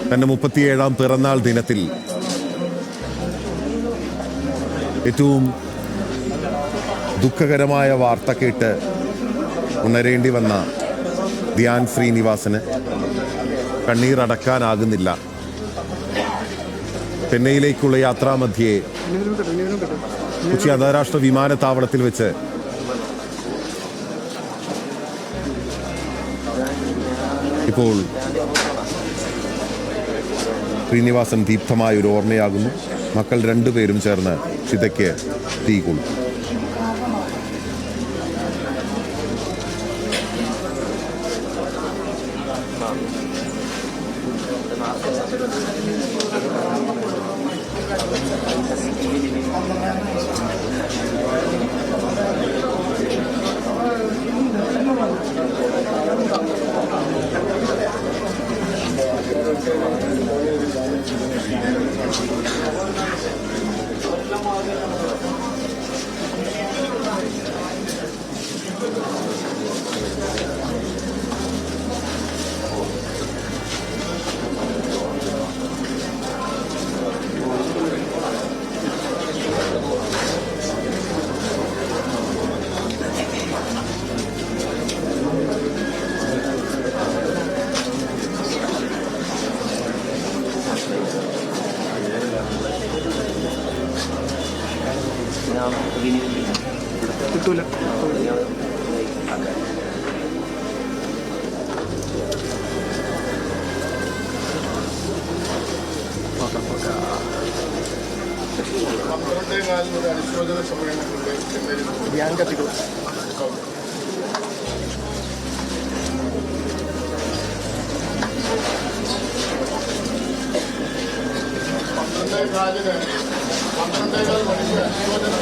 തൻ്റെ 37ാം പിറന്നാൾ ദിനത്തിൽ ഏറ്റവും ദുഃഖകരമായ വാർത്ത കേട്ട് ഉണരേണ്ടി വന്ന ധ്യാൻ ശ്രീനിവാസന് കണ്ണീരടക്കാനാകുന്നില്ല. ചെന്നൈയിലേക്കുള്ള യാത്രാമധ്യേ കൊച്ചി അന്താരാഷ്ട്ര വിമാനത്താവളത്തിൽ വെച്ച് ഇപ്പോൾ ശ്രീനിവാസൻ ദീപ്തമായ ഒരു ഓർമ്മയാകുന്നു. മക്കൾ രണ്ടുപേരും ചേർന്ന് ചിതയ്ക്ക് തീ കൊളുത്തി. കിട്ടൂല. അനുശോചന സമ്മേളനങ്ങളുടെ ധ്യാൻ കത്തിക്കും. പന്ത്രണ്ടേകാൽ മണിക്ക് അനുശോചന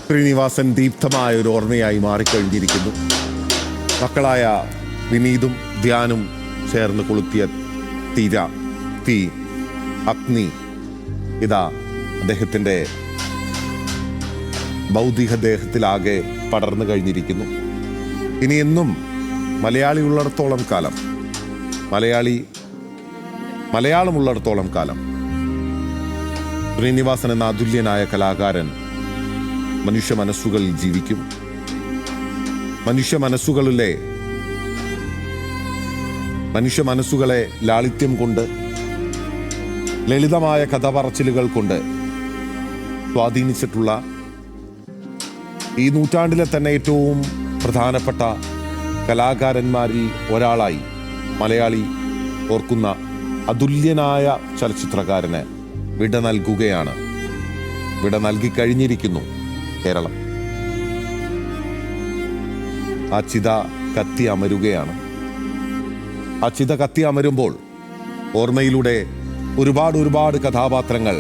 ശ്രീനിവാസൻ ദീപ്തമായ ഒരു ഓർമ്മയായി മാറിക്കഴിഞ്ഞിരിക്കുന്നു. മക്കളായ വിനീതും ധ്യാനും ചേർന്ന് കൊളുത്തിയ തീ അഗ്നി ഇതാ അദ്ദേഹത്തിൻ്റെ ഭൗതിക ദേഹത്തിലാകെ പടർന്നു കഴിഞ്ഞിരിക്കുന്നു. ഇനി എന്നും മലയാളി ഉള്ളിടത്തോളം കാലം, മലയാളമുള്ളിടത്തോളം കാലം ശ്രീനിവാസൻ എന്ന അതുല്യനായ കലാകാരൻ മനുഷ്യ മനസ്സുകളിൽ ജീവിക്കും. മനുഷ്യ മനസ്സുകളെ ലാളിത്യം കൊണ്ട്, ലളിതമായ കഥ പറച്ചിലുകൾ കൊണ്ട് സ്വാധീനിച്ചിട്ടുള്ള ഈ നൂറ്റാണ്ടിലെ തന്നെ ഏറ്റവും പ്രധാനപ്പെട്ട കലാകാരന്മാരിൽ ഒരാളായി മലയാളി ഓർക്കുന്ന അതുല്യനായ ചലച്ചിത്രകാരന് വിട നൽകിക്കഴിഞ്ഞിരിക്കുന്നു കേരളം. ആ ചിത കത്തി അമരുകയാണ്. ആ ചിത കത്തി അമരുമ്പോൾ ഓർമ്മയിലൂടെ ഒരുപാട് കഥാപാത്രങ്ങൾ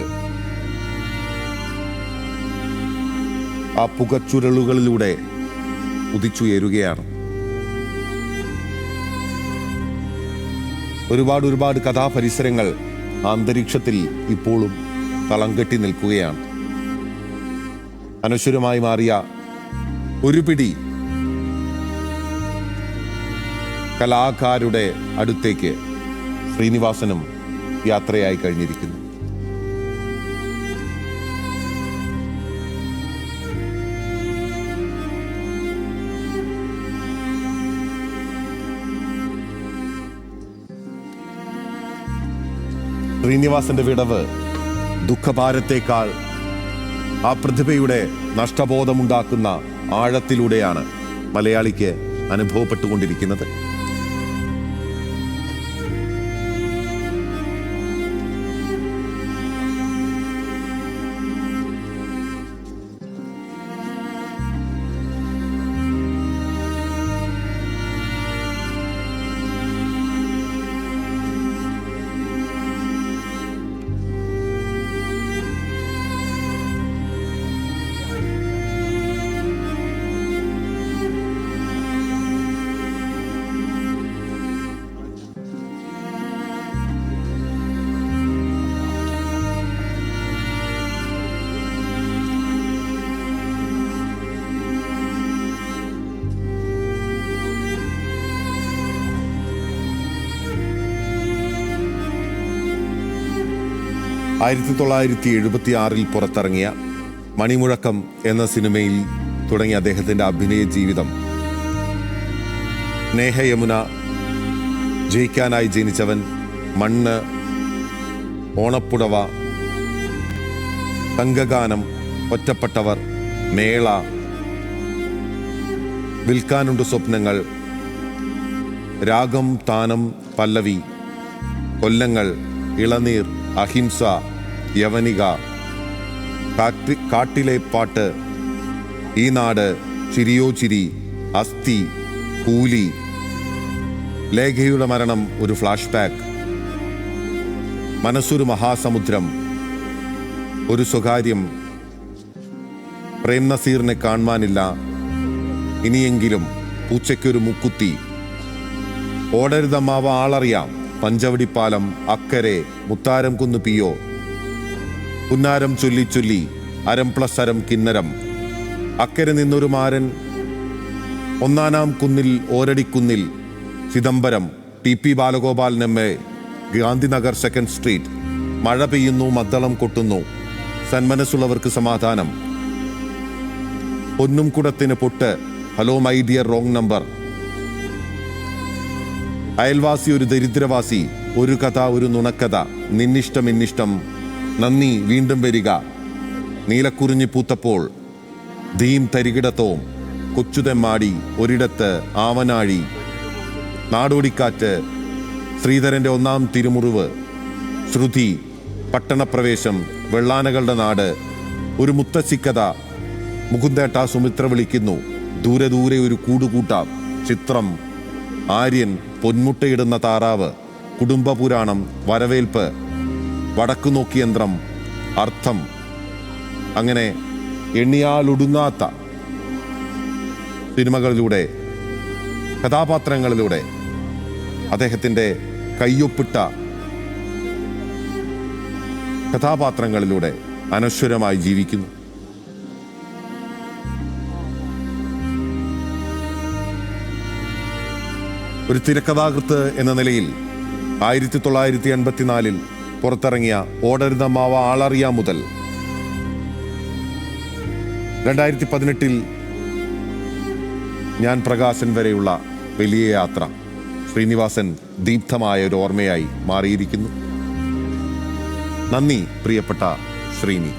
ആ പുകച്ചുരുളുകളിലൂടെ ഉദിച്ചുയരുകയാണ്. ഒരുപാട് കഥാപരിസരങ്ങൾ അന്തരീക്ഷത്തിൽ ഇപ്പോഴും തളം കെട്ടി നിൽക്കുകയാണ്. അനശ്വരമായി മാറിയ ഒരു പിടി കലാകാരുടെ അടുത്തേക്ക് ശ്രീനിവാസനും യാത്രയായി കഴിഞ്ഞിരിക്കുന്നു. ശ്രീനിവാസന്റെ വിടവ് ദുഃഖഭാരത്തേക്കാൾ ആ പ്രതിഭയുടെ നഷ്ടബോധമുണ്ടാക്കുന്ന ആഴത്തിലൂടെയാണ് മലയാളിക്ക് അനുഭവപ്പെട്ടുകൊണ്ടിരിക്കുന്നത്. ആയിരത്തി 1976 പുറത്തിറങ്ങിയ മണിമുഴക്കം എന്ന സിനിമയിൽ തുടങ്ങിയ അദ്ദേഹത്തിൻ്റെ അഭിനയ ജീവിതം സ്നേഹയമുന, ജയിക്കാനായി ജനിച്ചവൻ, മണ്ണ്, ഓണപ്പുടവ, സംഘഗാനം, ഒറ്റപ്പെട്ടവർ, മേള, വിൽക്കാനുണ്ട് സ്വപ്നങ്ങൾ, രാഗം, താനം, പല്ലവി, കൊല്ലങ്ങൾ, ഇളനീർ, അഹിംസ, യവനിക, കാട്ടിലെ പാട്ട്, ഈ നാട്, ചിരിയോ ചിരി, അസ്ഥി, കൂലി, ലേഖയുടെ മരണം ഒരു ഫ്ലാഷ് ബാക്ക്, മനസ്സൊരു മഹാസമുദ്രം, ഒരു സ്വകാര്യം, പ്രേം നസീറിനെ കാണുവാനില്ല, ഇനിയെങ്കിലും പൂച്ചയ്ക്കൊരു മുക്കുത്തി, ഓടരുതമ്മാവ ആളറിയാം, പഞ്ചവടിപ്പാലം, അക്കരെ, മുത്താരം കുന്നു പിയോ, പുന്നാരം ചൊല്ലി ചൊല്ലി, അരം പ്ലസ് അരം കിന്നരം, അക്കരെ നിന്നൊരു മാരൻ, ഒന്നാനാം കുന്നിൽ ഓരടിക്കുന്നിൽ, ചിദംബരം, TP ബാലഗോപാലനമ്മേ, ഗാന്ധിനഗർ 2nd സ്ട്രീറ്റ്, മഴ പെയ്യുന്നു, മദ്ദളം കൊട്ടുന്നു, സന്മനസ്സുള്ളവർക്ക് സമാധാനം, പൊന്നും കുടത്തിന് പൊട്ട്, hello my dear wrong number, അയൽവാസി ഒരു ദരിദ്രവാസി, ഒരു കഥ ഒരു നുണക്കഥ, നിന്നിഷ്ടം എന്നിഷ്ടം, നന്ദി, വീണ്ടും വരിക, നീലക്കുറിഞ്ഞി പൂത്തപ്പോൾ, ധീം തരികിടത്തോം, കൊച്ചുതെമ്മാടി, ഒരിടത്ത്, ആവനാഴി, നാടോടിക്കാറ്റ്, ശ്രീധരൻ്റെ 1ാം തിരുമുറിവ്, ശ്രുതി, പട്ടണപ്രവേശം, വെള്ളാനകളുടെ നാട്, ഒരു മുത്തശ്ശിക്കഥ, മുകുന്ദേട്ട സുമിത്ര വിളിക്കുന്നു, ദൂരെ ദൂരെ ഒരു കൂടുകൂട്ടാം, ചിത്രം, ആര്യൻ, പൊന്മുട്ടയിടുന്ന താറാവ്, കുടുംബപുരാണം, വരവേൽപ്പ്, വടക്കുനോക്കിയന്ത്രം, അർത്ഥം, അങ്ങനെ എണ്ണിയാലൊടുങ്ങാത്ത സിനിമകളിലൂടെ, കഥാപാത്രങ്ങളിലൂടെ അദ്ദേഹത്തിൻ്റെ കയ്യൊപ്പിട്ട കഥാപാത്രങ്ങളിലൂടെ അനശ്വരമായി ജീവിക്കുന്നു. ഒരു തിരക്കഥാകൃത്ത് എന്ന നിലയിൽ 1984 പുറത്തിറങ്ങിയ ഓടരുതമ്മാവ ആളറിയാം മുതൽ 2018 ഞാൻ പ്രകാശൻ വരെയുള്ള വലിയ യാത്ര ശ്രീനിവാസൻ ദീപ്തമായ ഒരു ഓർമ്മയായി മാറിയിരിക്കുന്നു. നന്ദി പ്രിയപ്പെട്ട ശ്രീനി.